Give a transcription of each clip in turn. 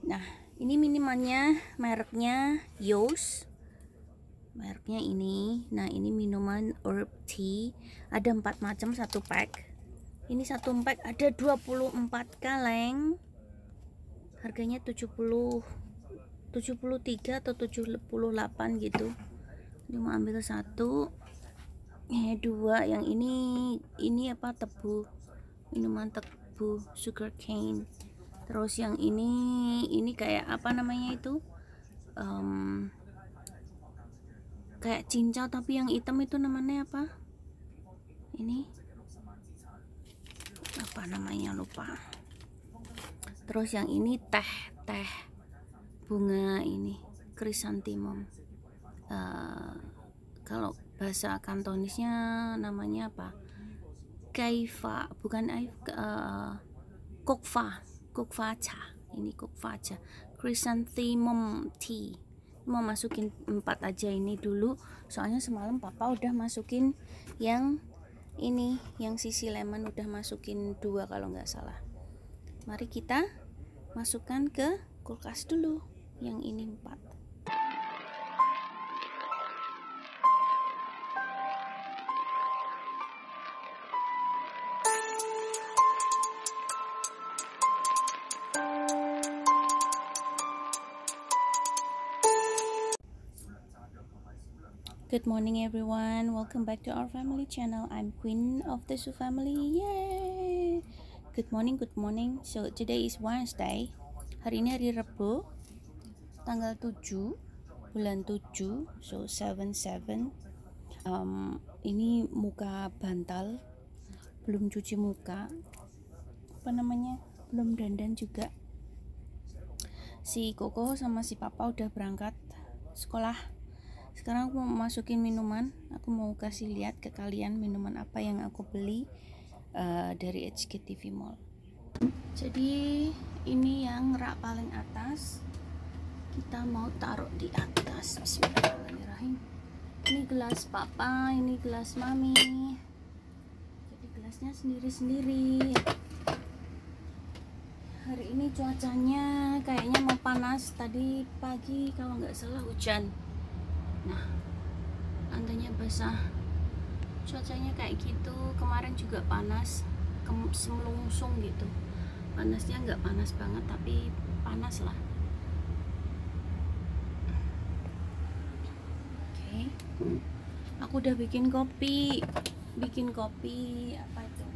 Nah, ini minumannya, mereknya Yos. Mereknya ini. Nah, ini minuman herb tea. Ada 4 macam satu pack. Ini satu pack ada 24 kaleng. Harganya 73 atau 78 gitu. Ini mau ambil satu. Dua. Yang ini apa, tebu. Minuman tebu, sugar cane. Terus yang ini kayak apa namanya itu? Kayak cincau tapi yang hitam itu namanya apa? Ini apa namanya, lupa. Terus yang ini teh bunga ini, chrysanthemum. Kalau bahasa Kantonisnya namanya apa? Kaifa, bukan kokfa cha. Ini kokfa cha, chrysanthemum tea. Mau masukin 4 aja ini dulu, soalnya semalam papa udah masukin yang ini, yang sisi lemon udah masukin 2 kalau nggak salah. Mari kita masukkan ke kulkas dulu yang ini 4. Good morning everyone, welcome back to our family channel. I'm Queen of the Su family. Yay! Good morning. So today is Wednesday. Hari ini hari Rabu, tanggal 7 bulan 7, so 7/7. Ini muka bantal, belum cuci muka, belum dandan juga. Si Koko sama si Papa udah berangkat sekolah. Sekarang aku mau masukin minuman. Aku mau kasih lihat ke kalian minuman apa yang aku beli dari HKTV Mall. Jadi ini yang rak paling atas, kita mau taruh di atas. Bismillahirrahmanirrahim. Ini gelas papa, ini gelas mami. Jadi gelasnya sendiri-sendiri. Hari ini cuacanya kayaknya mau panas. Tadi pagi kalau nggak salah hujan. Nah, lantainya basah. Cuacanya kayak gitu. Kemarin juga panas, semelungsung gitu. Panasnya nggak panas banget, tapi panas lah. Oke. Aku udah bikin kopi apa itu?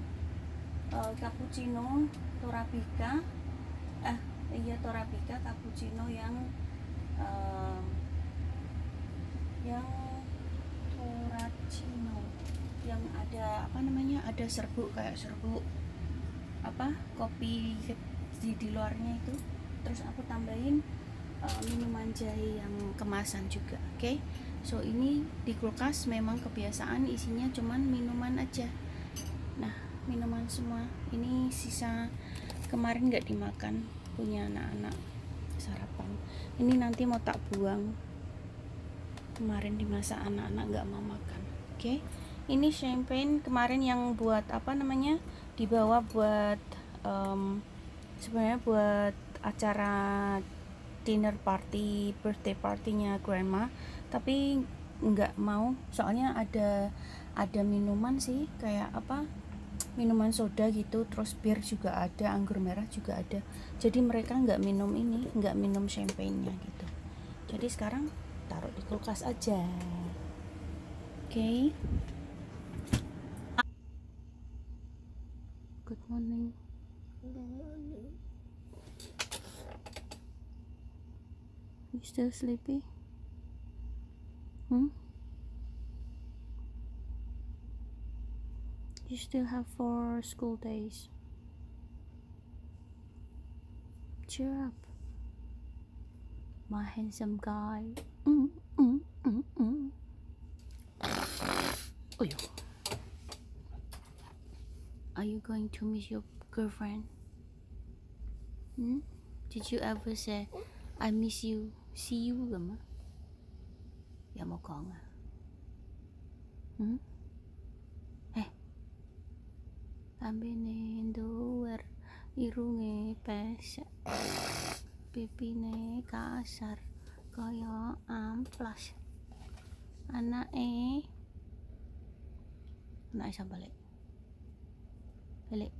Cappuccino Torabika. Torabika cappuccino yang Toracino yang ada apa namanya, ada serbuk, kayak serbuk apa kopi di luarnya itu. Terus aku tambahin minuman jahe yang kemasan juga. Oke. So ini di kulkas memang kebiasaan isinya cuman minuman aja. Nah, minuman semua ini sisa kemarin nggak dimakan, punya anak-anak sarapan. Ini nanti mau tak buang, kemarin dimasak anak-anak nggak mau makan. Oke. Ini champagne kemarin yang buat apa namanya, dibawa buat sebenarnya buat acara dinner party, birthday partinya grandma, tapi nggak mau, soalnya ada minuman sih, kayak apa, minuman soda gitu, terus bir juga ada, anggur merah juga ada. Jadi mereka nggak minum ini, nggak minum champagne-nya gitu. Jadi sekarang taruh di kulkas aja. Oke. Good morning. You still sleepy? You still have 4 school days. Cheer up, my handsome guy. Oh, yeah. Are you going to miss your girlfriend? Did you ever say I miss you, see you咁啊？有冇講啊？Ambil nih doer irunge pesek. pipine kasar kaya amplas. Anake sapa lek? Lek.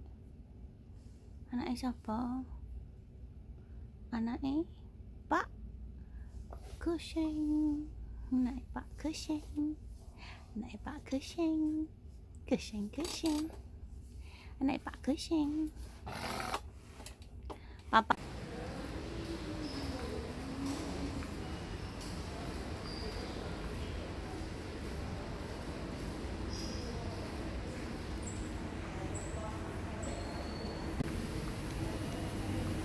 Anake sapa? Anake Pak Kucing. Anake Pak Kucing. Anake Pak Kucing. Kucing. Anake Pak Kucing. Papa.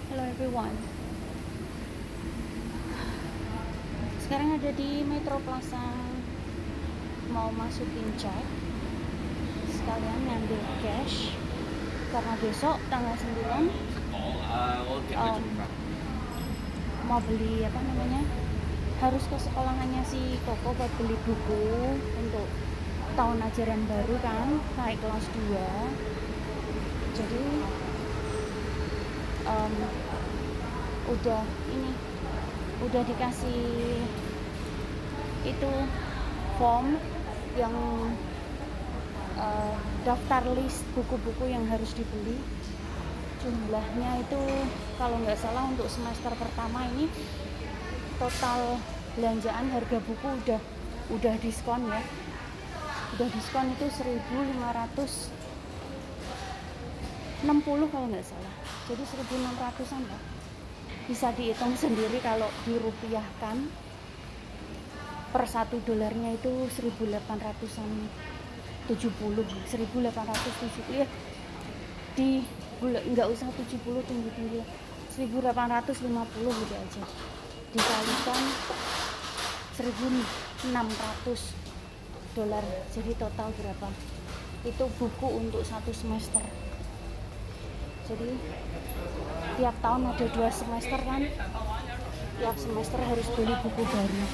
Hello everyone. Sekarang ada di Metro Plaza, mau masukin cek sekalian ngambil cash karena besok tanggal 9 mau beli apa namanya, harus ke sekolahannya si Koko buat beli buku untuk tahun ajaran baru kan, naik kelas 2. Jadi udah dikasih itu form yang daftar list buku-buku yang harus dibeli. Jumlahnya itu kalau nggak salah untuk semester pertama ini total belanjaan harga buku udah diskon ya, udah diskon itu 1.560 kalau nggak salah, jadi 1.600an lah. Bisa dihitung sendiri kalau dirupiahkan per $1 itu 1.870 ya, di nggak usah 70 tinggi 1.850 gitu aja, dikalikan $1.600, jadi total berapa itu buku untuk 1 semester. Jadi tiap tahun ada 2 semester kan, tiap semester harus beli buku baru. Nah,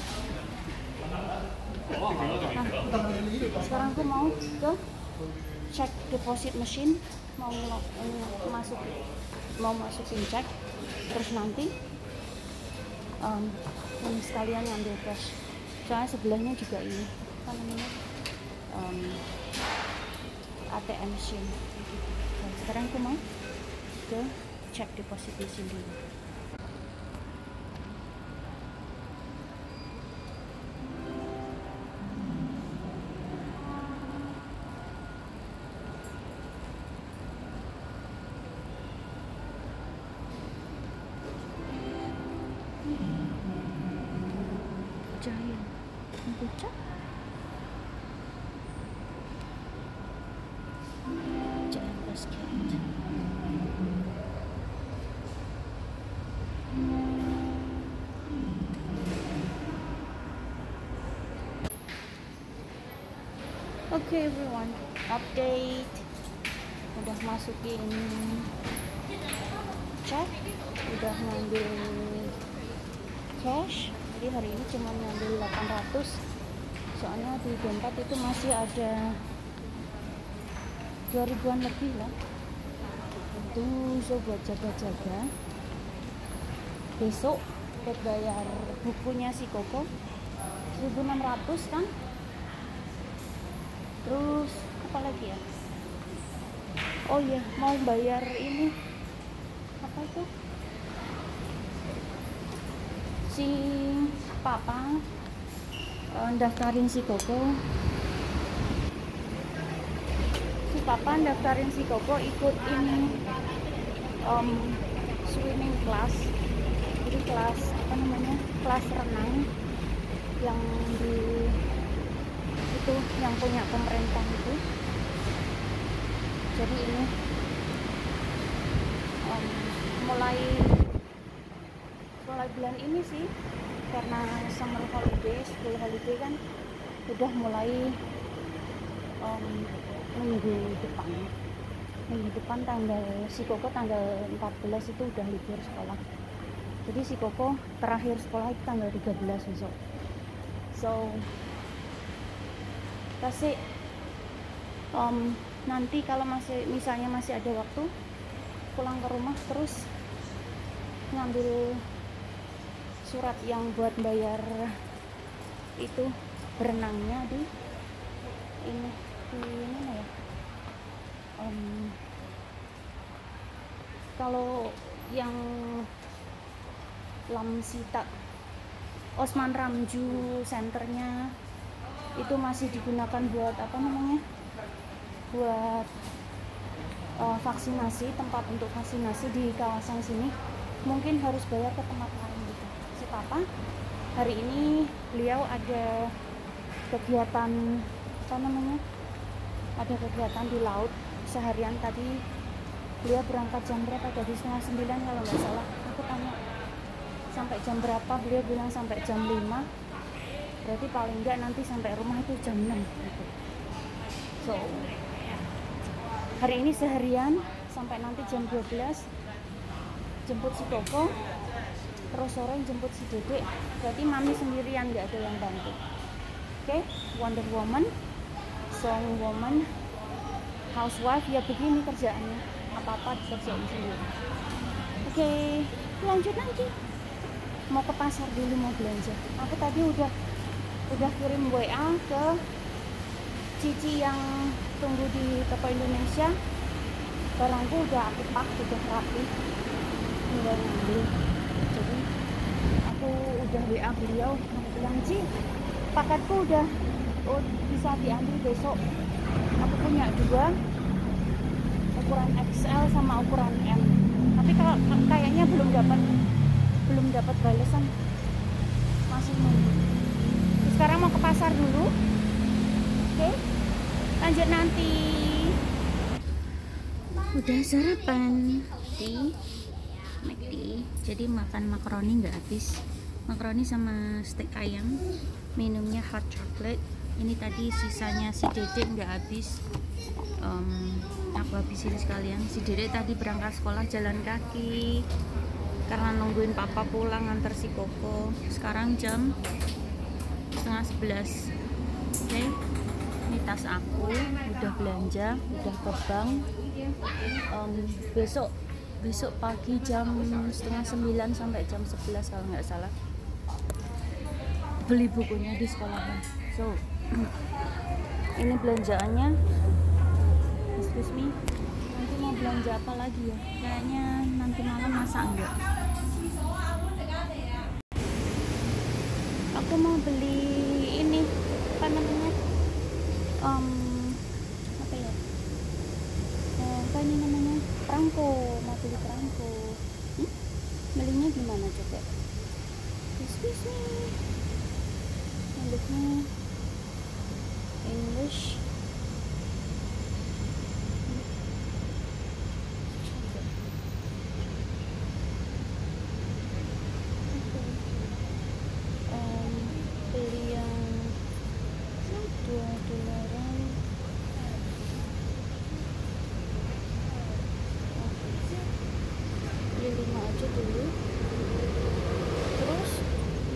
sekarang aku mau ke cek deposit machine, mau masukin cek, terus nanti ini sekalian ngambil cash. Soalnya sebelahnya juga ini apa namanya, ATM machine. Nah, sekarang aku mau ke cek deposit di sini dulu. Giant kombucha. Giant basket. Okay everyone, update. Udah masukin cek, udah ngambil cash. Jadi hari ini cuma ngambil 800, soalnya di dompet itu masih ada 2000-an lebih lah. Itu so buat jaga-jaga besok buat bayar bukunya si Koko 1.600 kan. Terus apa lagi ya, oh iya mau bayar ini apa itu, si papa daftarin si Koko, ikut ini swimming class. Jadi kelas apa namanya, kelas renang yang di itu yang punya pemerintah itu. Jadi ini mulai bulan ini sih, karena summer holiday, school holiday kan udah mulai minggu depan tanggal si Koko tanggal 14 itu udah libur sekolah. Jadi si Koko terakhir sekolah itu tanggal 13 besok. So kasih nanti kalau misalnya masih ada waktu, pulang ke rumah terus ngambil surat yang buat bayar itu berenangnya di ini di mana ya, kalau yang Lamsita Osman Ramju centernya itu masih digunakan buat apa namanya, buat vaksinasi, tempat untuk vaksinasi di kawasan sini. Mungkin harus bayar ke tempat lain gitu. Si papa hari ini beliau ada kegiatan apa namanya, ada kegiatan di laut seharian. Tadi beliau berangkat jam berapa, tadi 8:30 kalau nggak salah. Aku tanya sampai jam berapa, beliau bilang sampai jam 5. Berarti paling enggak nanti sampai rumah itu jam 6 gitu. So hari ini seharian sampai nanti jam 12 jemput si Koko, terus sore jemput si Dedek. Berarti mami sendirian, nggak ada yang bantu. Oke, Wonder Woman, Strong Woman, housewife, ya begini kerjaannya, apa-apa dikerjain sendiri. Oke, lanjut lagi. Mau ke pasar dulu, mau belanja. Aku tadi udah kirim WA ke Cici yang tunggu di toko Indonesia. Barangku udah aku pak, udah rapi, tinggal ngambil. Jadi aku udah WA beliau, aku bilang, Ci, paketku udah bisa diambil besok. Aku punya 2, ukuran XL sama ukuran M. Tapi kalau kayaknya belum dapat balasan, masih nunggu. Sekarang mau ke pasar dulu. Oke, lanjut nanti. Udah sarapan di McD, jadi makan makaroni nggak habis. Makaroni sama steak ayam, minumnya hot chocolate. Ini tadi sisanya si Dedek nggak habis, aku habisin sekalian. Si Dedek tadi berangkat sekolah jalan kaki karena nungguin papa pulang antar si Koko. Sekarang jam 10:30. Oke, ini tas aku udah belanja, udah ke bank. Besok pagi jam 8:30 sampai jam 11 kalau nggak salah beli bukunya di sekolahan. So ini belanjaannya. Excuse me, nanti mau belanja apa lagi ya, kayaknya nanti malam masak enggak. Aku mau beli ini apa namanya, apa ya, apa ini namanya, perangko. Mau beli perangko. Belinya gimana coba? Excuse me, bentuknya English. Beli yang $2. Beli 5 aja dulu. Terus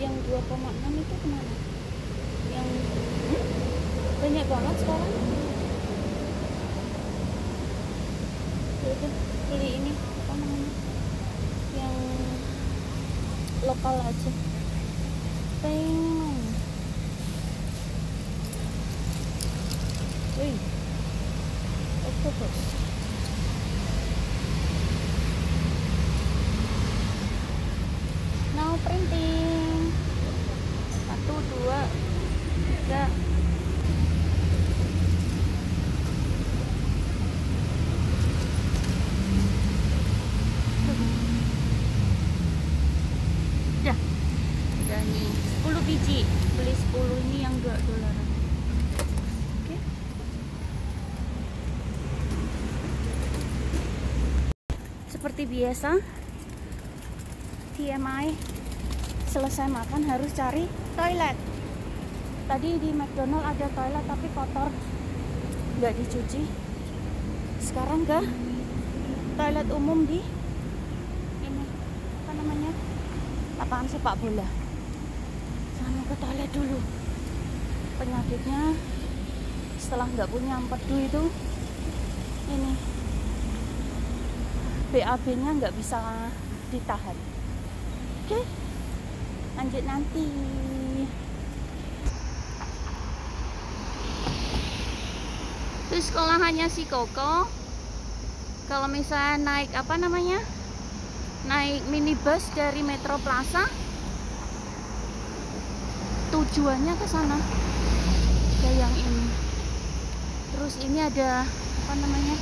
yang 2,6 itu kemana? Yang banyak banget sekarang. Udah beli ini apa namanya, yang lokal aja. Peng. Wih, octopus. Now printing. 1, 2, 3. Udah nih 10 biji, beli 10, ini yang $2. Oke. Seperti biasa, TMI, selesai makan harus cari toilet. Tadi di McDonald ada toilet tapi kotor, nggak dicuci. Sekarang ke toilet umum di ini apa namanya, lapangan sepak bola. Sama ke toilet dulu. Penyakitnya setelah nggak punya empedu itu, ini BAB-nya nggak bisa ditahan. Oke, Lanjut nanti. Terus sekolahannya si Koko, kalau misalnya naik apa namanya, naik minibus dari Metro Plaza, tujuannya ke sana, ke yang ini. Terus ini ada apa namanya,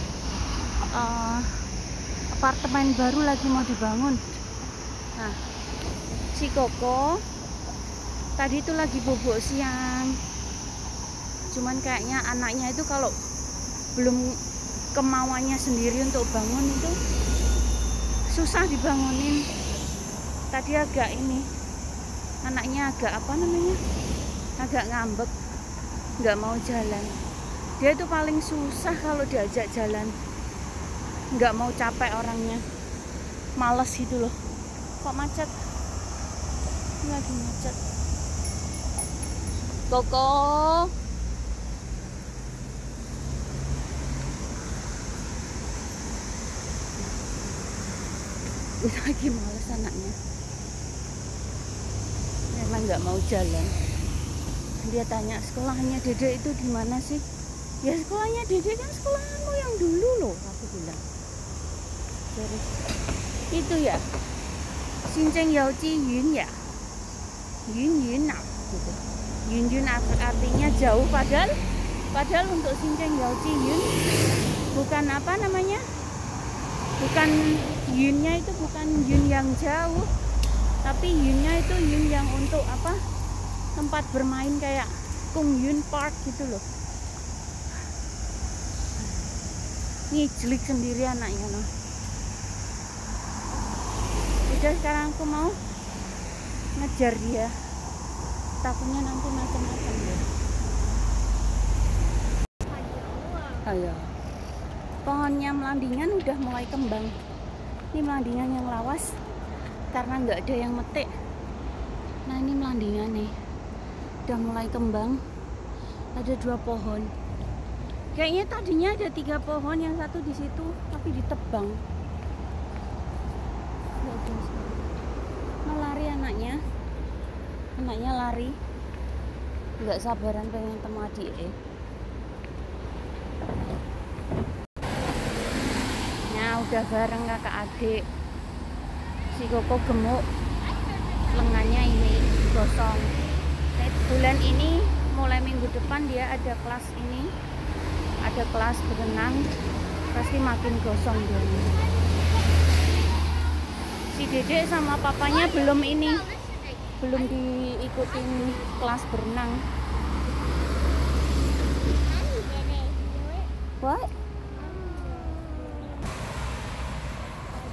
apartemen baru lagi mau dibangun. Nah, si Koko tadi itu lagi bobok siang, cuman kayaknya anaknya itu kalau belum kemauannya sendiri untuk bangun itu susah dibangunin. Tadi agak ini, anaknya agak apa namanya, agak ngambek, nggak mau jalan. Dia itu paling susah kalau diajak jalan, nggak mau capek orangnya, males gitu loh. Kok macet? Ini lagi macet. Koko, lagi males anaknya, memang nggak mau jalan. Dia tanya, sekolahnya Dede itu di mana sih? Ya sekolahnya Dede kan sekolahmu yang dulu loh, aku bilang. Jadi itu ya, Xinzhen Yaoji Yun ya, Yun nah gitu. Yun artinya jauh, padahal untuk Xinzhen Yaoji Yun bukan apa namanya, bukan Yunnya itu bukan Yun yang jauh, tapi Yunnya itu Yun yang untuk apa, tempat bermain kayak Kung Yun Park gitu loh. Ini jelik sendiri anaknya loh. Udah, sekarang aku mau ngejar dia, takutnya nanti macam-macam ya. Ayo, pohonnya melandingan udah mulai kembang. Ini melandingan yang lawas karena nggak ada yang metik. Nah ini melandingan nih, udah mulai kembang. Ada 2 pohon. Kayaknya tadinya ada 3 pohon, yang satu di situ tapi ditebang. Mau lari anaknya lari, nggak sabaran pengen ketemu adik. Nah udah bareng kakak adik. Si Koko gemuk, lengannya ini gosong. Nah, bulan ini mulai minggu depan dia ada kelas ini, ada kelas berenang, pasti makin gosong dia. Si Dede sama papanya belum diikutin kelas berenang. What?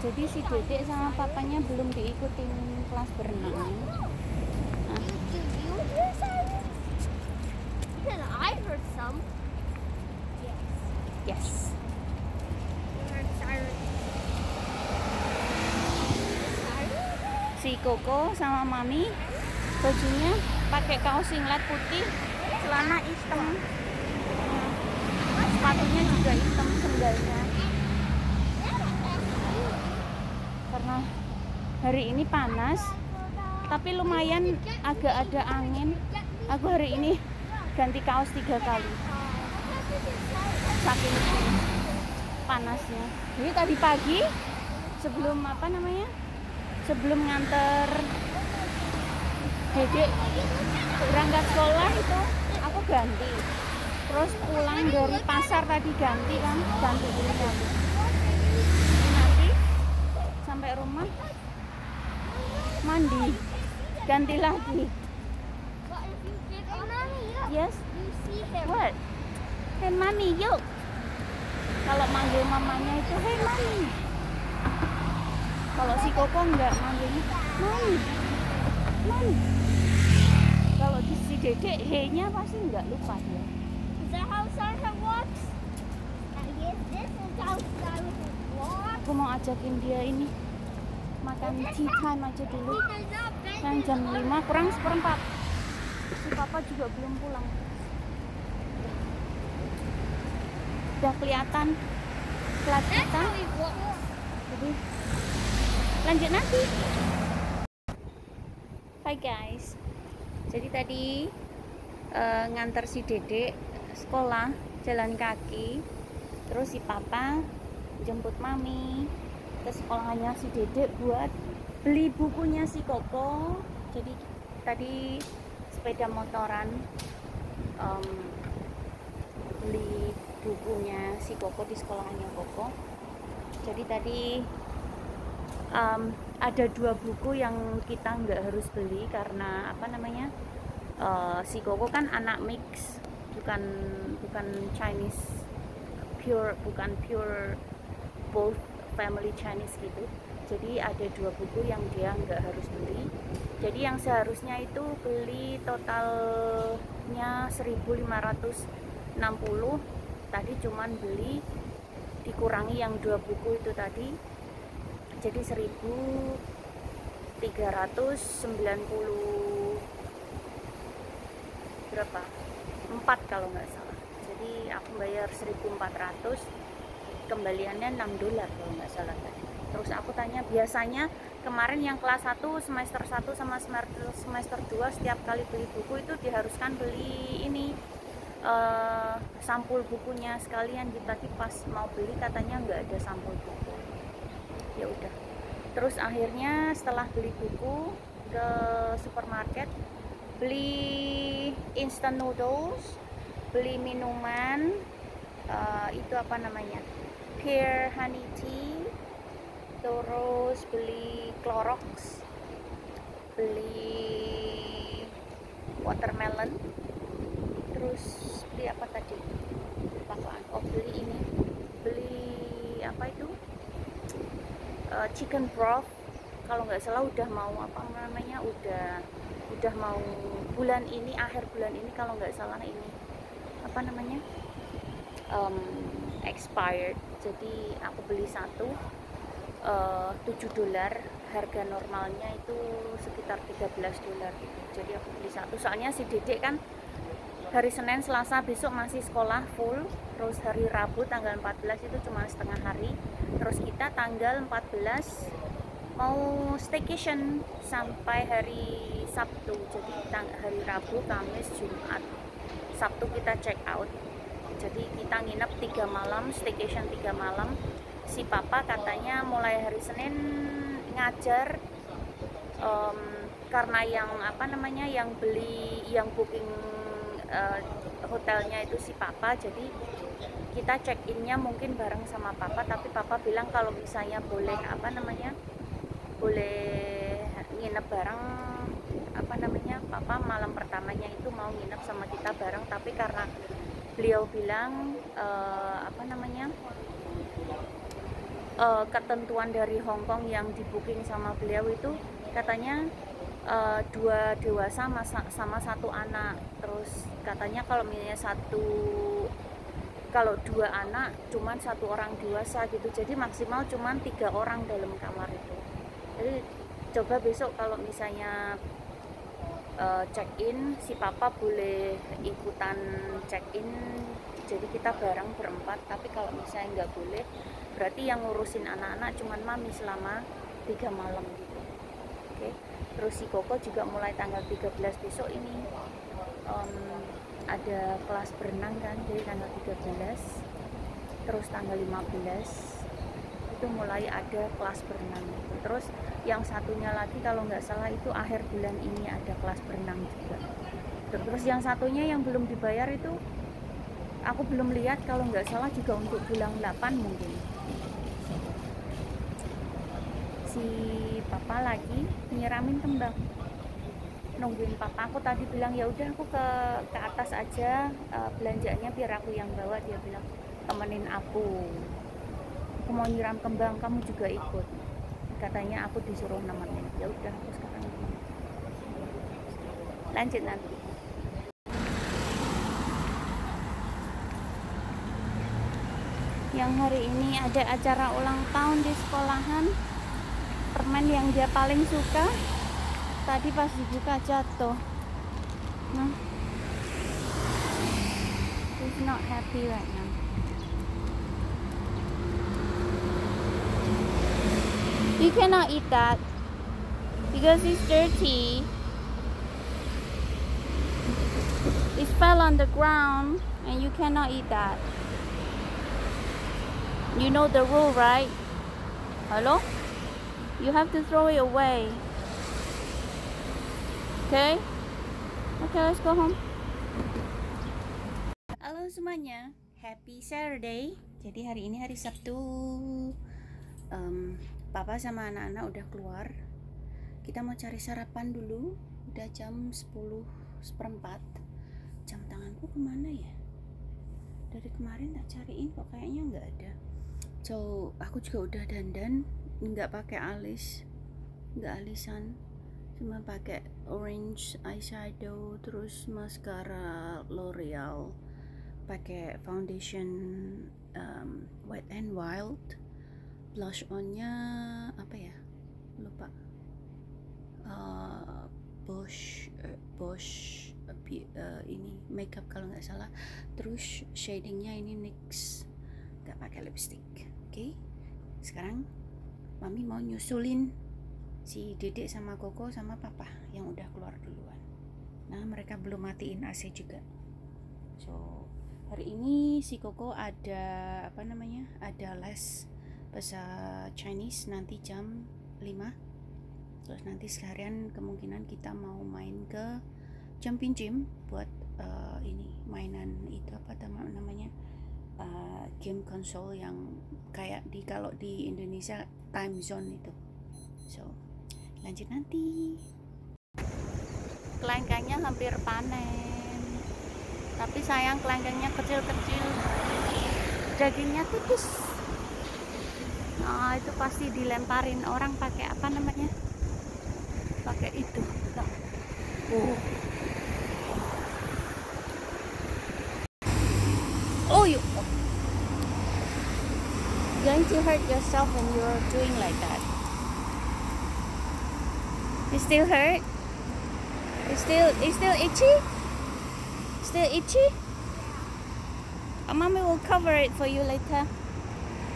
Jadi si Dede sama papanya belum diikutin kelas berenang. I heard some. Yes. Si Koko sama Mami bajunya pakai kaos singlet putih, celana hitam, sepatunya juga hitam, sendalnya. Karena hari ini panas, tapi lumayan agak ada angin. Aku hari ini ganti kaos 3 kali, saking panasnya. Jadi tadi pagi sebelum apa namanya, sebelum nganter Dedek berangkat sekolah itu aku ganti, terus pulang dari pasar tadi ganti dulu lagi. Nanti sampai rumah mandi, ganti lagi. Yes. What? Hey mami, yuk. Kalau manggil mamanya itu hey mami. Kalau si Koko enggak manggilnya mami, mami. Kalau si Dedek hey-nya pasti enggak lupa dia. Is that how Santa walks? Yes, this is how Santa walks. Aku mau ajakin dia ini makan tea time aja dulu. Kan jam 5 kurang 1/4. Si papa juga belum pulang. Udah kelihatan plat kita. Jadi lanjut nanti. Hai guys, jadi tadi ngantar si Dedek sekolah jalan kaki, terus si papa jemput mami ke sekolahannya si Dedek buat beli bukunya si Koko. Jadi tadi sepeda motoran beli bukunya si Koko di sekolahannya Koko. Jadi tadi ada 2 buku yang kita nggak harus beli karena apa namanya, si Koko kan anak mix, bukan Chinese pure, bukan pure both family Chinese gitu. Jadi ada 2 buku yang dia nggak harus beli. Jadi yang seharusnya itu beli totalnya 1.560, tadi cuman beli dikurangi yang 2 buku itu tadi, jadi 1.390 berapa? 4 kalau nggak salah. Jadi aku bayar 1.400, kembaliannya $6 kalau nggak salah tadi. Terus aku tanya, biasanya kemarin yang kelas 1 semester 1 sama semester 2 setiap kali beli buku itu diharuskan beli ini sampul bukunya sekalian. Tadi pas mau beli katanya nggak ada sampul buku. Ya udah, terus akhirnya setelah beli buku ke supermarket, beli instant noodles, beli minuman, itu apa namanya, pear honey tea, terus beli Clorox, beli watermelon, terus beli apa tadi, beli ini, beli apa itu, chicken broth. Kalau nggak salah udah mau apa namanya, udah mau bulan ini, akhir bulan ini kalau nggak salah ini apa namanya, expired. Jadi aku beli satu $7, harga normalnya itu sekitar $13 gitu. Jadi aku beli satu, soalnya si Dedek kan hari Senin, Selasa besok masih sekolah full, terus hari Rabu tanggal 14 itu cuma setengah hari, terus kita tanggal 14 mau staycation sampai hari Sabtu. Jadi hari Rabu, Kamis, Jumat, Sabtu kita check out. Jadi kita nginep 3 malam, staycation 3 malam. Si papa katanya mulai hari Senin ngajar, karena yang apa namanya, yang beli, yang booking hotelnya itu si papa, jadi kita check innya mungkin bareng sama papa, tapi papa bilang kalau misalnya boleh apa namanya, boleh nginep bareng, apa namanya, papa malam pertamanya itu mau nginep sama kita bareng, tapi karena beliau bilang apa namanya, ketentuan dari Hong Kong yang di booking sama beliau itu katanya 2 dewasa sama 1 anak. Terus katanya kalau misalnya kalau 2 anak cuman 1 orang dewasa gitu, jadi maksimal cuman 3 orang dalam kamar itu. Jadi coba besok kalau misalnya check in, si papa boleh ikutan check in, jadi kita bareng berempat. Tapi kalau misalnya nggak boleh, berarti yang ngurusin anak-anak cuman mami selama 3 malam gitu. Oke. Terus si Koko juga mulai tanggal 13 besok ini ada kelas berenang kan, jadi tanggal 13, terus tanggal 15 itu mulai ada kelas berenang gitu. Terus yang satunya lagi kalau nggak salah itu akhir bulan ini ada kelas berenang juga. Terus yang satunya yang belum dibayar itu aku belum lihat, kalau nggak salah juga untuk bulan 8 mungkin. Si papa lagi nyiramin kembang, nungguin papa. Aku tadi bilang ya udah aku ke atas aja, belanjanya biar aku yang bawa. Dia bilang temenin aku mau nyiram kembang, kamu juga ikut, katanya aku disuruh nemenin. Ya udah aku sekarang lanjut nanti. Yang hari ini ada acara ulang tahun di sekolahan, permen yang dia paling suka tadi pas dibuka jatuh. Nah, he's not happy right now. You cannot eat that because it's dirty. It fell on the ground and you cannot eat that. You know the rule, right? Hello? You have to throw it away. Okay? Okay, let's go home. Halo semuanya, happy Saturday. Jadi hari ini hari Sabtu. Papa sama anak-anak udah keluar. Kita mau cari sarapan dulu. Udah jam 10:04. Jam tanganku kemana ya? Dari kemarin tak cariin kok kayaknya nggak ada. So aku juga udah dandan, nggak pakai alis, nggak alisan, cuma pakai orange eyeshadow, terus mascara L'Oreal, pakai foundation Wet n Wild, blush onnya apa ya? Lupa. Bosch ini makeup kalau nggak salah. Terus shadingnya ini NYX, nggak pakai lipstick. Oke, sekarang mami mau nyusulin si Dedek sama Koko sama papa yang udah keluar duluan. Nah, mereka belum matiin AC juga. So hari ini si Koko ada ada les bahasa Chinese nanti jam 5. Terus nanti sekalian kemungkinan kita mau main ke jumping gym buat ini mainan itu apa namanya game konsol yang kayak kalau di Indonesia time zone itu. So lanjut nanti. Kelengkengnya hampir panen, tapi sayang kelengkengnya kecil-kecil, dagingnya tipis. Nah itu pasti dilemparin orang pakai apa namanya, pakai itu. Oh, you going to hurt yourself when you're doing like that. You still hurt? It's still itchy? Still itchy? Mommy will cover it for you later.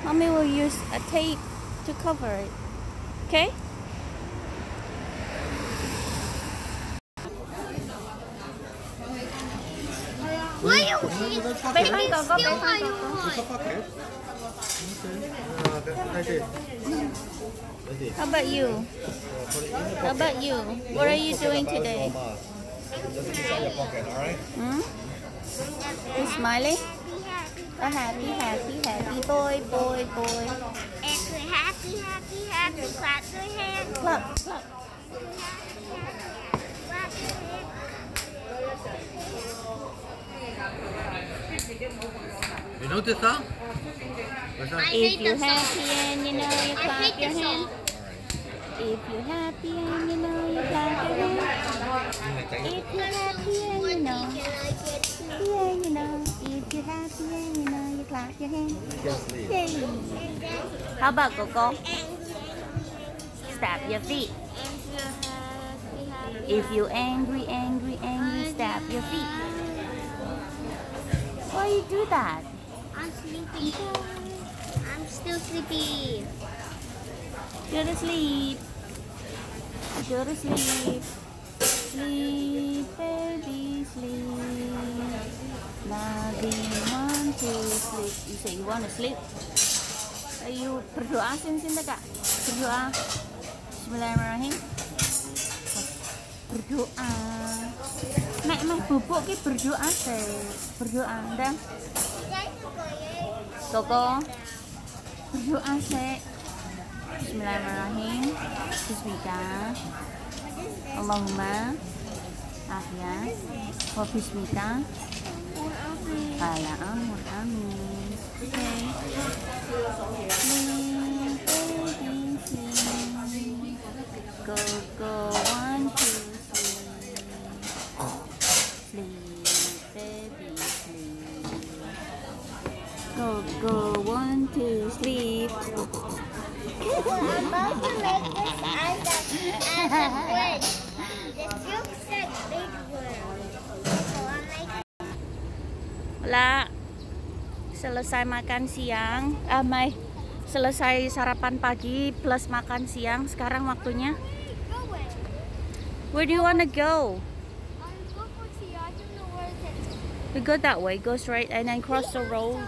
Mommy will use a tape to cover it. Okay? Why you keep still on your How about you? How about you? What are you doing today? You smiling? Oh, happy boy. And we're happy, clap your hands. Clap. Clap your hands. You know this song? If you're happy and you know you clap your hands. Alright. If you're happy and you know you clap your hands. If you're happy and you know, yeah, you know. If you're happy and you know you clap your hands. Yay. How about Coco? Stamp your feet. If you're angry, stamp your feet. Why you do that? I'm sleepy. I'm still sleepy. Go to sleep. Go to sleep. Sleep, baby, sleep. Lagi want to sleep. You say you want to sleep? Ayo berdoa sini Kak. Berdoa. Bismillahirrahmanirrahim. Berdoa. Nek bubuk ki berdoa sih. Berdoa ndang. Koko. Berdoa sih. Bismillahirrahmanirrahim. Bismillah. Allahumma ahya wa bismika ala amin. Okay. Go 1 2 sleep baby sleep. Go 1 2 sleep. I'm about to make this as a bridge. This looks like big world. So I'm making. Lah, selesai makan siang, selesai sarapan pagi plus makan siang. Sekarang waktunya. Go where? Where do you wanna go? I'm going to I don't know where it is. We go that way, go straight, and then cross the road.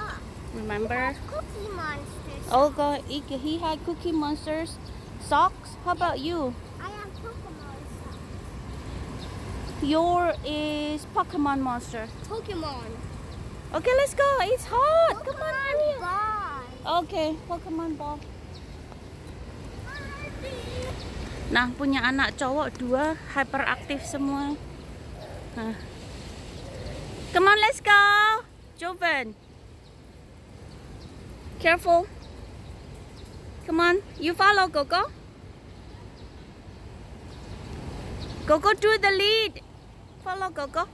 Remember? Cookie Monsters. Oh God, he had Cookie Monsters socks. How about you? I have Pokemon socks. Your is Pokemon Monster. Pokemon. Okay, let's go. It's hot. Come on, hurry. Bye. Okay, Pokemon ball. Nah, punya anak cowok 2 hyperaktif semua. Nah. Come on, let's go. Joven. Careful. Come on, you follow Gogo. Gogo do the lead. Follow Gogo.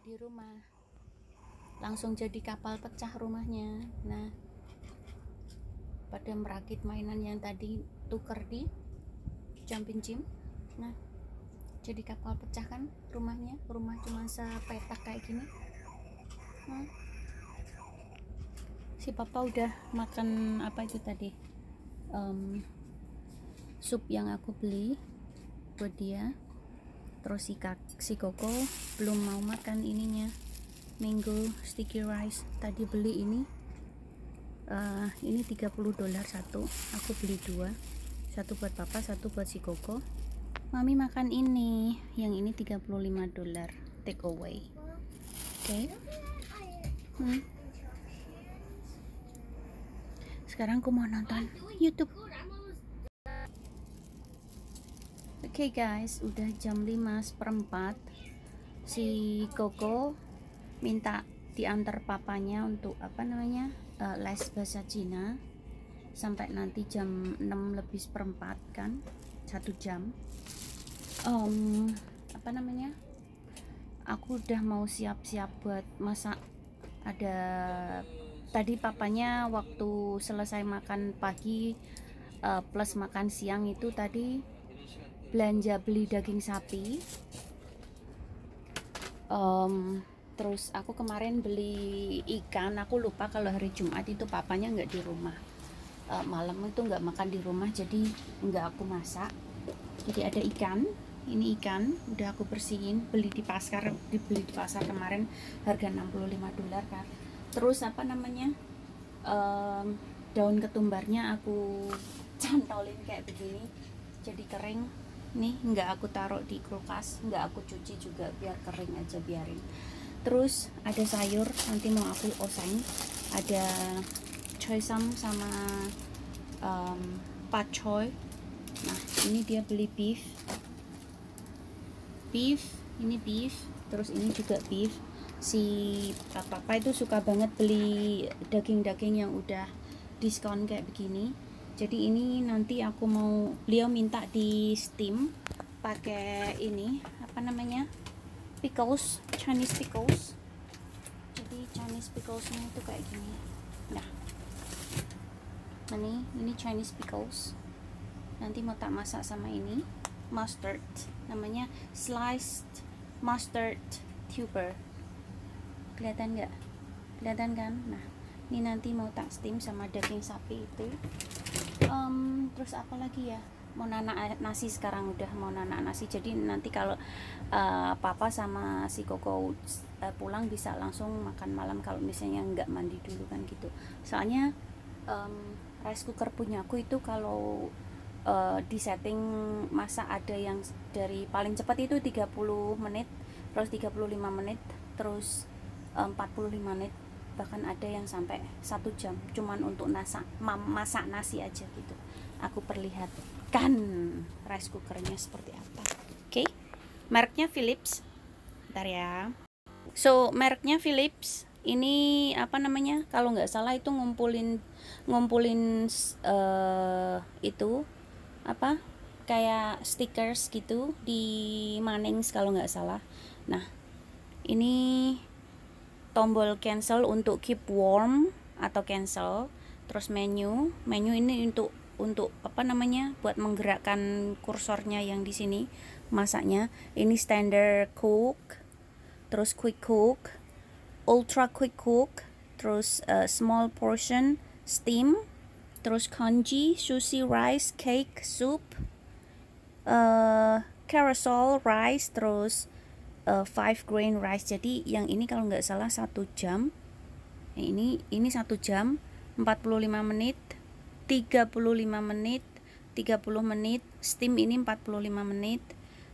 Di rumah langsung jadi kapal pecah rumahnya. Nah, pada merakit mainan yang tadi tuker di jumping gym. Nah, jadi kapal pecah kan rumahnya. Rumah cuma sepetak kayak gini. Nah, si papa udah makan apa itu tadi, sup yang aku beli buat dia. Terus si Koko belum mau makan ininya, mango sticky rice. Tadi beli ini $30 satu. Aku beli 2, satu buat papa, satu buat si Koko. Mami makan ini, yang ini $35 take away. Oke. Sekarang aku mau nonton YouTube. Oke guys, udah jam 5:04. Si Koko minta diantar papanya untuk les bahasa Cina sampai nanti jam 6:04 kan, 1 jam. Aku udah mau siap-siap buat masak. Ada tadi papanya waktu selesai makan pagi plus makan siang itu tadi belanja beli daging sapi. Terus aku kemarin beli ikan. Aku lupa kalau hari Jumat itu papanya nggak di rumah. Malam itu nggak makan di rumah, jadi nggak aku masak. Jadi ada ikan. Ini ikan udah aku bersihin, beli di pasar kemarin, harga $65 kan. Terus daun ketumbarnya aku cantolin kayak begini, jadi kering. Nih nggak aku taruh di kulkas, nggak aku cuci juga, biar kering aja, biarin. Terus ada sayur, nanti mau aku oseng. Ada choy sam sama pak choy. Nah, ini dia beli beef, ini beef, terus ini juga beef. Si papa itu suka banget beli daging-daging yang udah diskon kayak begini. Jadi ini nanti aku mau, beliau minta di steam pakai ini pickles, Chinese pickles. Jadi Chinese picklesnya itu kayak gini. Nah, ini Chinese pickles. Nanti mau tak masak sama ini mustard, namanya sliced mustard tuber. Kelihatan nggak? Kelihatan kan? Nah, ini nanti mau tak steam sama daging sapi itu. Terus apa lagi ya, mau nanak nasi. Sekarang udah mau nanak nasi, jadi nanti kalau papa sama si Koko pulang bisa langsung makan malam kalau misalnya nggak mandi dulu kan gitu. Soalnya rice cooker punya aku itu kalau di setting masak ada yang dari paling cepat itu 30 menit, terus 35 menit, terus 45 menit, bahkan ada yang sampai 1 jam cuman untuk masak nasi aja gitu. Aku perlihatkan rice cookernya seperti apa. Oke, mereknya Philips. Bentar ya. So mereknya Philips ini kalau nggak salah itu ngumpulin itu kayak stickers gitu di Mannings kalau nggak salah. Nah, ini tombol cancel untuk keep warm atau cancel. Terus menu ini untuk apa namanya, buat menggerakkan kursornya yang di sini masaknya. Ini standard cook, terus quick cook, ultra quick cook, terus small portion, steam, terus congee, sushi rice, cake, soup, carousel rice, terus 5 grain rice. Jadi yang ini kalau nggak salah 1 jam. Ini 1 jam 45 menit, 35 menit, 30 menit. Steam ini 45 menit.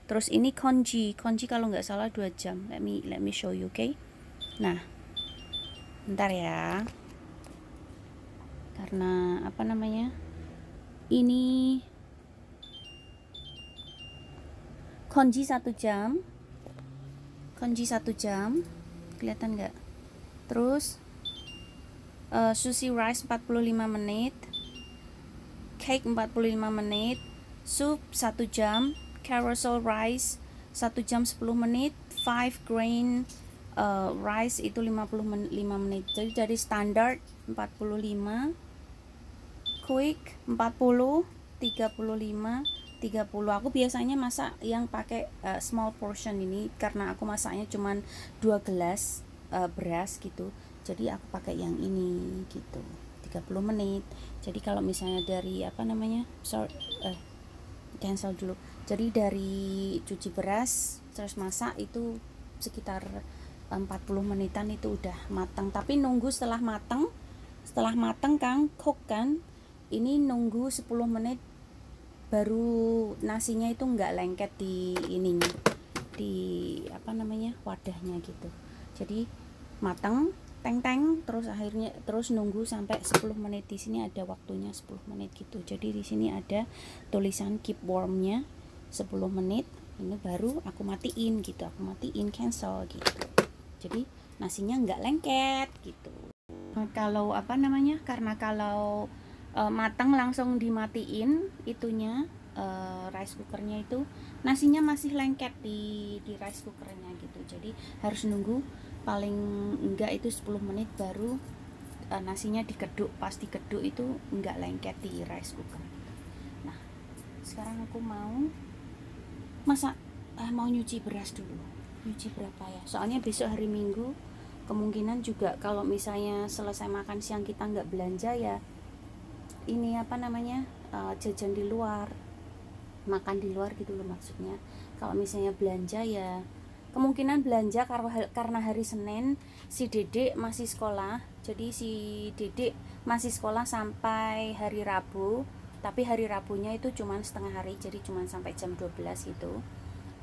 Terus ini congee kalau nggak salah 2 jam. Let me show you, okay? Nah, bentar ya. Karena apa namanya? Ini congee 1 jam. Congee 1 jam. Kelihatan nggak? Terus sushi rice 45 menit. Cake 45 menit. Soup 1 jam. Carousel rice 1 jam 10 menit. 5 grain rice itu 55 menit. Jadi dari standar 45, quick 40, 35, 30. Aku biasanya masak yang pakai small portion ini karena aku masaknya cuman 2 gelas beras gitu. Jadi aku pakai yang ini gitu. 30 menit. Jadi kalau misalnya dari apa namanya? Cancel dulu. Jadi dari cuci beras terus masak itu sekitar 40 menitan itu udah matang. Tapi nunggu setelah matang kan cook kan, ini nunggu 10 menit baru nasinya itu nggak lengket di ininya, di apa namanya, wadahnya gitu. Jadi matang teng terus nunggu sampai 10 menit. Di sini ada waktunya 10 menit gitu. Jadi di sini ada tulisan keep warmnya 10 menit. Ini baru aku matiin gitu, cancel gitu. Jadi nasinya nggak lengket gitu. Kalau apa namanya, karena kalau matang langsung dimatiin itunya, rice cookernya itu nasinya masih lengket di rice cookernya gitu. Jadi harus nunggu paling enggak itu 10 menit baru nasinya dikeduk. Pas dikeduk itu enggak lengket di rice cooker. Nah, sekarang aku mau masak, mau nyuci beras dulu. Nyuci berapa ya? Soalnya besok hari Minggu kemungkinan juga kalau misalnya selesai makan siang kita nggak belanja ya, ini apa namanya, jajan di luar, makan di luar gitu loh maksudnya. Kalau misalnya belanja ya kemungkinan belanja karena hari Senin si Dedek masih sekolah. Jadi si Dedek masih sekolah sampai hari Rabu, tapi hari Rabunya itu cuman setengah hari, jadi cuman sampai jam 12 gitu.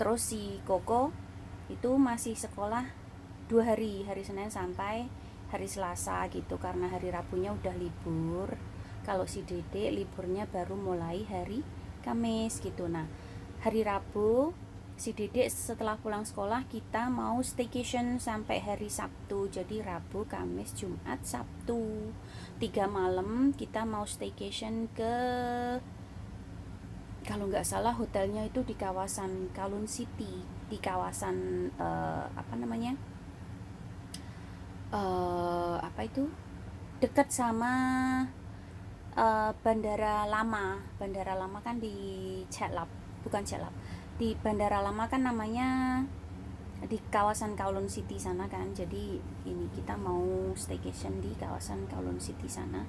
Terus si Koko itu masih sekolah 2 hari, hari Senin sampai hari Selasa gitu, karena hari Rabunya udah libur. Kalau si Dedek liburnya baru mulai hari Kamis gitu. Nah, hari Rabu si Dedek setelah pulang sekolah kita mau staycation sampai hari Sabtu. Jadi Rabu, Kamis, Jumat, Sabtu 3 malam kita mau staycation ke, kalau nggak salah hotelnya itu di kawasan Kowloon City, di kawasan apa namanya, apa itu, dekat sama Bandara Lama kan di di Bandara Lama kan namanya, di kawasan Kowloon City sana kan. Jadi ini kita mau staycation di kawasan Kowloon City sana.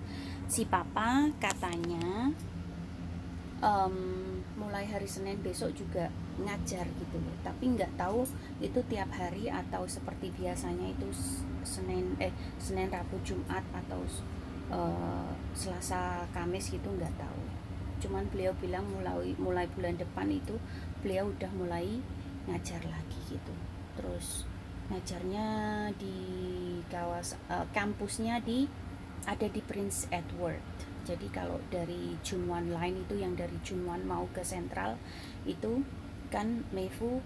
Si Papa katanya mulai hari Senin besok juga ngajar gitu loh, tapi nggak tahu itu tiap hari atau seperti biasanya itu Senin Rabu Jumat atau Selasa Kamis gitu, nggak tahu. Cuman beliau bilang mulai bulan depan itu beliau udah mulai ngajar lagi gitu. Terus ngajarnya di kawasan kampusnya ada di Prince Edward. Jadi kalau dari Junwan Line itu, yang dari Junwan mau ke Sentral itu kan Meifu,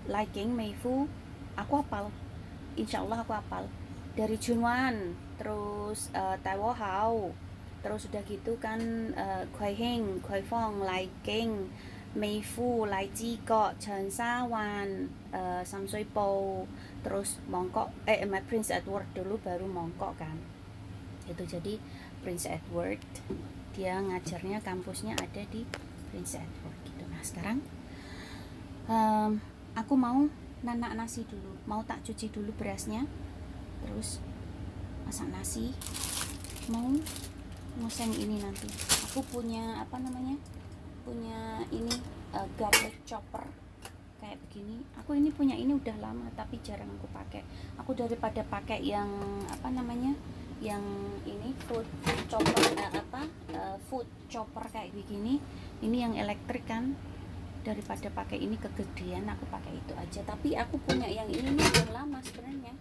aku hafal, insyaallah aku hafal dari Junwan. Terus Taiwo Hao, terus udah gitu kan Koi Hing, Koi Fong, Lai King, Meifu, Lai Jiko, Chen Sawan, Sam Sui Po, terus Mongkok, Prince Edward dulu baru Mongkok kan. Itu jadi Prince Edward, dia ngajarnya kampusnya ada di Prince Edward gitu. Nah sekarang aku mau nanak nasi dulu, mau tak cuci dulu berasnya, terus masak nasi, mau ngoseng ini nanti. Aku punya apa namanya, punya ini garlic chopper kayak begini. Aku ini punya ini udah lama tapi jarang aku pakai. Aku daripada pakai yang apa namanya, yang ini food chopper food chopper kayak begini, ini yang elektrik kan, daripada pakai ini kegedean aku pakai itu aja. Tapi aku punya yang ini udah lama sebenarnya,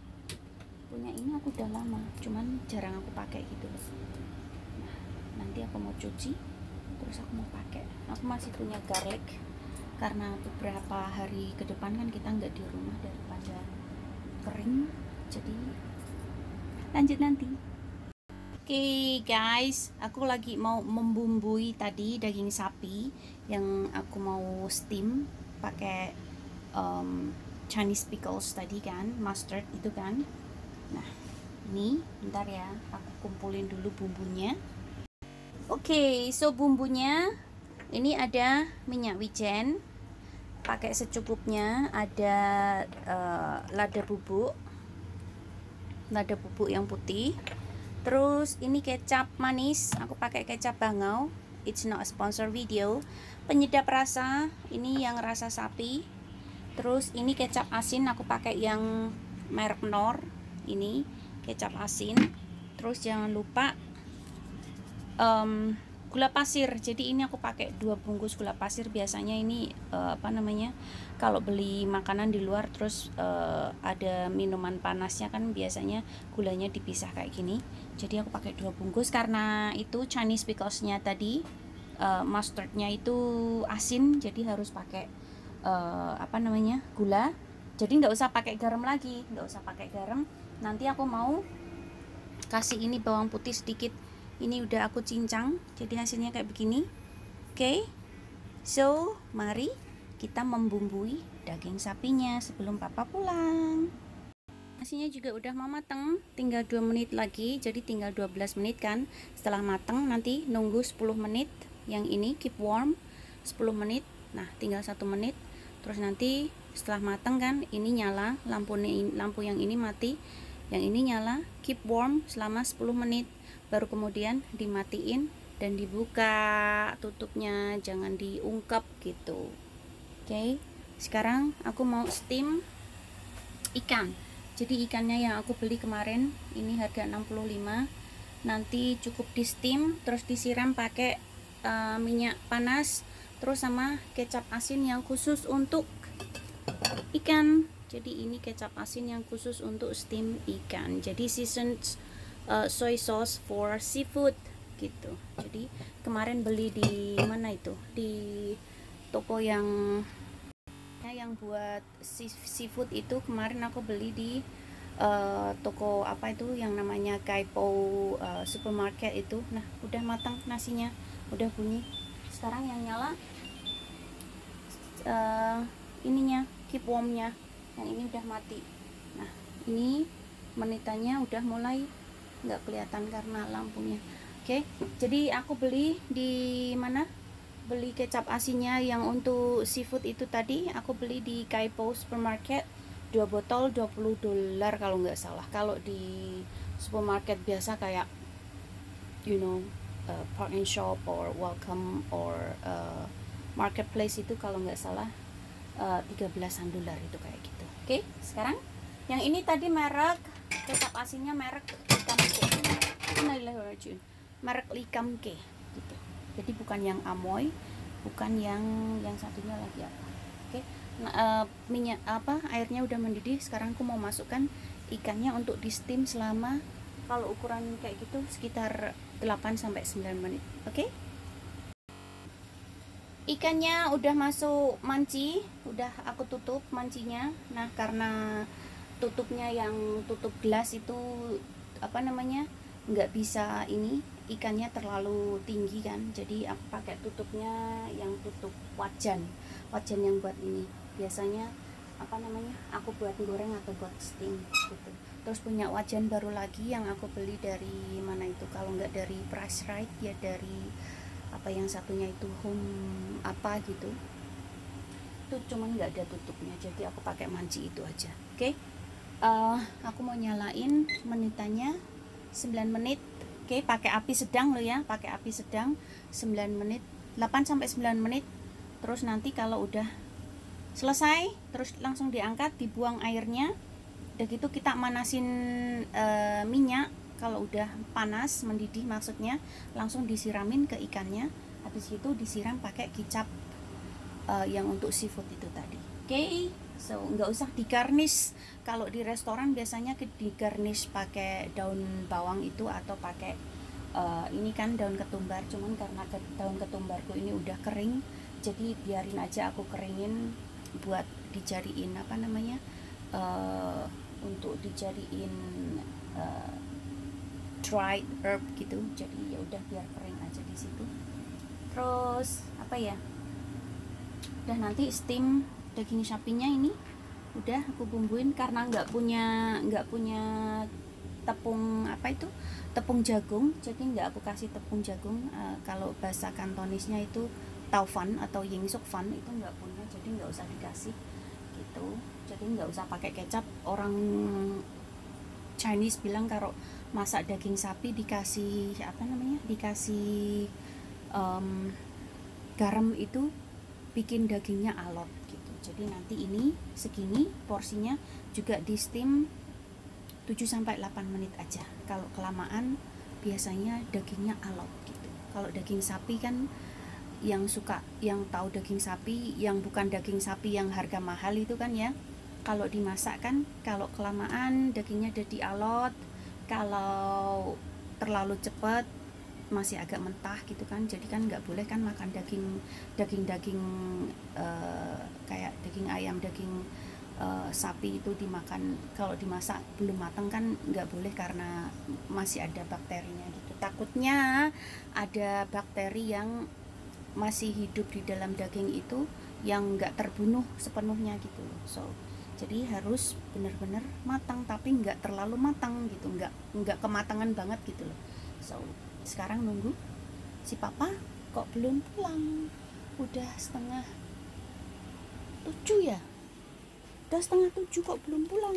punya ini aku udah lama, cuman jarang aku pakai gitu loh. Nah nanti aku mau cuci terus aku mau pakai. Aku masih punya garlic karena beberapa hari ke depan kan kita nggak di rumah, daripada kering, jadi lanjut nanti. Oke guys, aku lagi mau membumbui tadi daging sapi yang aku mau steam pakai Chinese pickles tadi kan, mustard itu kan. Nah ini bentar ya, aku kumpulin dulu bumbunya. Oke, so bumbunya ini ada minyak wijen, pakai secukupnya, ada lada bubuk yang putih. Terus ini kecap manis, aku pakai kecap bangau, it's not a sponsor video. Penyedap rasa, ini yang rasa sapi. Terus ini kecap asin, aku pakai yang merek Knorr, ini kecap asin. Terus jangan lupa gula pasir. Jadi ini aku pakai 2 bungkus gula pasir. Biasanya ini apa namanya, kalau beli makanan di luar terus ada minuman panasnya kan biasanya gulanya dipisah kayak gini. Jadi aku pakai 2 bungkus karena itu Chinese picklesnya tadi mustardnya itu asin, jadi harus pakai apa namanya, gula. Jadi nggak usah pakai garam lagi, nggak usah pakai garam. Nanti aku mau kasih ini bawang putih sedikit. Ini udah aku cincang, jadi hasilnya kayak begini. Oke, so mari kita membumbui daging sapinya sebelum papa pulang. Nasinya juga udah mau mateng, tinggal 2 menit lagi, jadi tinggal 12 menit kan. Setelah mateng nanti nunggu 10 menit. Yang ini keep warm 10 menit. Nah tinggal 1 menit. Terus nanti setelah mateng kan, ini nyala, lampu yang ini mati, yang ini nyala, keep warm selama 10 menit. Baru kemudian dimatiin dan dibuka tutupnya, jangan diungkep gitu. Oke, sekarang aku mau steam ikan. Jadi ikannya yang aku beli kemarin ini harga 65. Nanti cukup di steam terus disiram pakai minyak panas, terus sama kecap asin yang khusus untuk ikan. Jadi ini kecap asin yang khusus untuk steam ikan. Jadi seasoned soy sauce for seafood gitu. Jadi kemarin beli di mana itu, di toko yang buat seafood itu, kemarin aku beli di toko apa itu yang namanya Kaipo supermarket itu. Nah udah matang nasinya, udah bunyi. Sekarang yang nyala ininya, keep warmnya, yang ini udah mati. Nah ini menitannya udah mulai nggak kelihatan karena lampunya. Oke, jadi aku beli di mana, beli kecap asinnya yang untuk seafood itu tadi aku beli di Kaipo supermarket, 2 botol $20 kalau nggak salah. Kalau di supermarket biasa kayak you know Park and Shop or Welcome or Marketplace itu kalau nggak salah $13 itu kayak gitu. Oke, sekarang yang ini tadi merek kecap asinnya merek merek Likamke gitu. Jadi bukan yang Amoy, bukan yang satunya lagi apa. Oke. Nah, minyak airnya udah mendidih. Sekarang aku mau masukkan ikannya untuk di steam selama, kalau ukuran kayak gitu sekitar 8-9 menit. Oke. Ikannya udah masuk manci, udah aku tutup mancinya. Nah, karena tutupnya yang tutup gelas itu apa namanya, nggak bisa ini ikannya terlalu tinggi kan, jadi aku pakai tutupnya yang tutup wajan yang buat ini. Biasanya apa namanya, aku buat goreng atau buat steam gitu. Terus punya wajan baru lagi yang aku beli dari mana itu, kalau nggak dari Price Right ya dari apa yang satunya itu home apa gitu, itu cuman nggak ada tutupnya, jadi aku pakai manci itu aja. Oke. Aku mau nyalain menitannya 9 menit. Oke, pakai api sedang lo ya, pakai api sedang 9 menit, 8 sampai 9 menit. Terus nanti kalau udah selesai, terus langsung diangkat, dibuang airnya. Udah gitu kita manasin minyak. Kalau udah panas, mendidih maksudnya, langsung disiramin ke ikannya. Habis itu disiram pakai kicap yang untuk seafood itu tadi. Oke, so nggak usah digarnish. Kalau di restoran biasanya digarnish pakai daun bawang itu atau pakai ini kan daun ketumbar. Cuman karena daun ketumbarku ini udah kering, jadi biarin aja aku keringin buat dijadiin apa namanya, untuk dijadiin dried herb gitu. Jadi ya udah biar kering aja di situ. Terus apa ya? Udah nanti steam daging sapinya ini udah aku bumbuin, karena nggak punya tepung apa itu, tepung jagung, jadi nggak aku kasih tepung jagung. Kalau bahasa Kantonisnya itu taufan atau yingsukfan, itu nggak punya, jadi nggak usah dikasih gitu. Jadi nggak usah pakai kecap. Orang Chinese bilang kalau masak daging sapi dikasih apa namanya, dikasih garam itu bikin dagingnya alot gitu. Jadi nanti ini segini porsinya juga di steam 7-8 menit aja. Kalau kelamaan biasanya dagingnya alot gitu. Kalau daging sapi kan, yang tahu daging sapi yang bukan daging sapi yang harga mahal itu kan ya, kalau dimasak kan kalau kelamaan dagingnya jadi alot. Kalau terlalu cepat masih agak mentah gitu kan, jadi kan nggak boleh kan makan daging kayak daging ayam, daging sapi itu dimakan kalau dimasak belum matang kan nggak boleh, karena masih ada bakterinya gitu. Takutnya ada bakteri yang masih hidup di dalam daging itu yang nggak terbunuh sepenuhnya gitu loh. So jadi harus benar-benar matang, tapi nggak terlalu matang gitu, nggak kematangan banget gitu loh. So sekarang nunggu si papa kok belum pulang. Udah 6:30 ya, udah 6:30 kok belum pulang.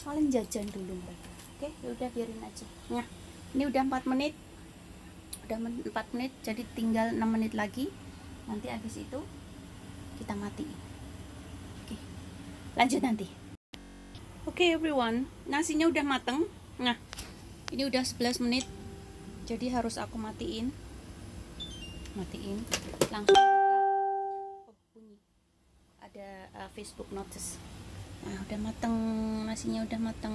Paling jajan dulu mereka. Oke, udah biarin aja. Nah, ini udah 4 menit, udah 4 menit, jadi tinggal 6 menit lagi. Nanti habis itu kita matiin. Oke, lanjut nanti. Oke everyone, nasinya udah mateng. Nah, ini udah 11 menit, jadi harus aku matiin langsung buka. Oh, bunyi ada Facebook notice. Nah, udah mateng, nasinya udah mateng.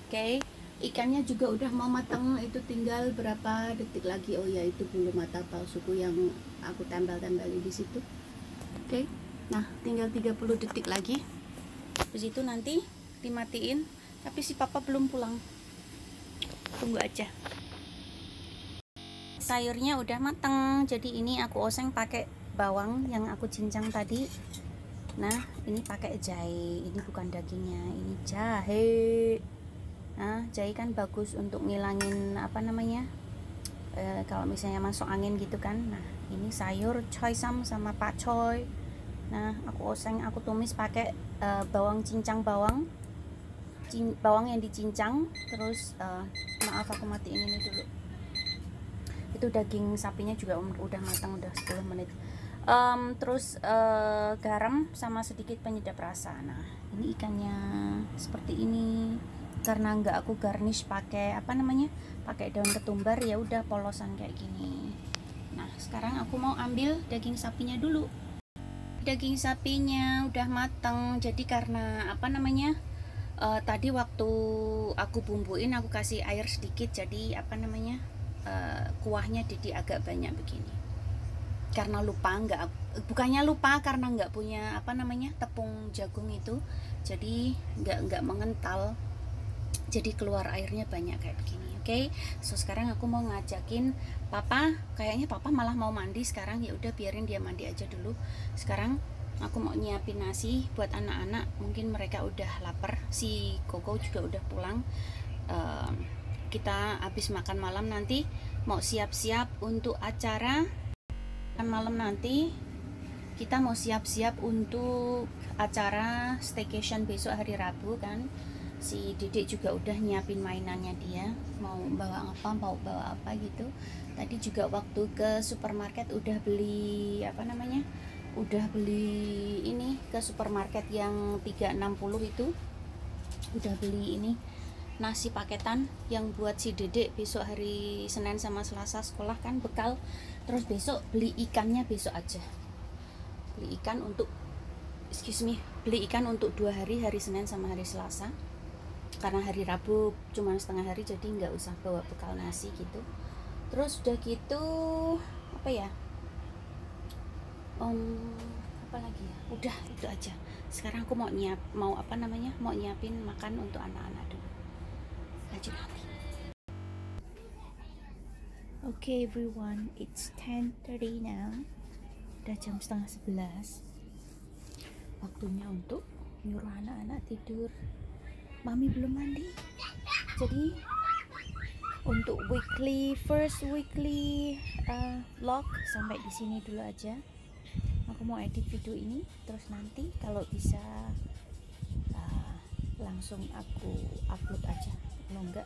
Oke, ikannya juga udah mau mateng, itu tinggal berapa detik lagi. Oh ya, itu bulu mata palsuku yang aku tempel-tempelin di situ. Oke, nah tinggal 30 detik lagi, habis itu nanti dimatiin. Tapi si papa belum pulang, tunggu aja. Sayurnya udah mateng, jadi ini aku oseng pakai bawang yang aku cincang tadi. Nah, ini pakai jahe, ini bukan dagingnya, ini jahe. Nah, jahe kan bagus untuk ngilangin apa namanya, kalau misalnya masuk angin gitu kan. Nah, ini sayur choy sam sama pakcoy. Nah, aku oseng, aku tumis pakai bawang cincang, bawang yang dicincang. Terus maaf aku matiin ini dulu. Itu daging sapinya juga udah matang, udah 10 menit. Terus garam sama sedikit penyedap rasa. Nah, ini ikannya seperti ini. Karena nggak aku garnish pakai apa namanya, pakai daun ketumbar, ya udah polosan kayak gini. Nah, sekarang aku mau ambil daging sapinya dulu. Daging sapinya udah matang, jadi karena apa namanya, tadi waktu aku bumbuin aku kasih air sedikit, jadi apa namanya, kuahnya jadi agak banyak begini. Karena bukannya lupa, karena nggak punya apa namanya tepung jagung itu, jadi nggak mengental, jadi keluar airnya banyak kayak begini. Oke, so sekarang aku mau ngajakin papa. Kayaknya papa malah mau mandi sekarang. Ya udah, biarin dia mandi aja dulu. Sekarang aku mau nyiapin nasi buat anak-anak. Mungkin mereka udah lapar. Si Koko juga udah pulang. Kita habis makan malam nanti mau siap-siap untuk acara makan malam nanti. Kita mau siap-siap untuk acara staycation besok hari Rabu kan. Si Dedek juga udah nyiapin mainannya dia, mau bawa apa gitu. Tadi juga waktu ke supermarket udah beli udah beli ini ke supermarket yang 360 itu, udah beli ini nasi paketan yang buat si Dedek besok hari Senin sama Selasa sekolah kan bekal. Terus besok beli ikannya besok aja, beli ikan untuk beli ikan untuk 2 hari, hari Senin sama hari Selasa, karena hari Rabu cuma setengah hari jadi nggak usah bawa bekal nasi gitu. Terus udah gitu apa lagi ya, udah itu aja. Sekarang aku mau nyiapin makan untuk anak-anak dulu. Lanjut nanti. Okay everyone, it's 10:30 now. Udah jam 10:30. Waktunya untuk nyuruh anak-anak tidur. Mami belum mandi. Jadi untuk first weekly vlog sampai di sini dulu aja. Aku mau edit video ini, terus nanti kalau bisa langsung aku upload aja. Kalau enggak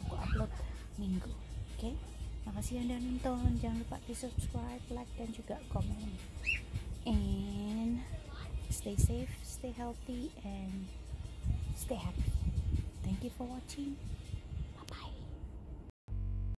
aku upload minggu. Oke? Makasih Anda nonton. Jangan lupa di subscribe, like dan juga komen. And stay safe, stay healthy and stay happy. Thank you for watching.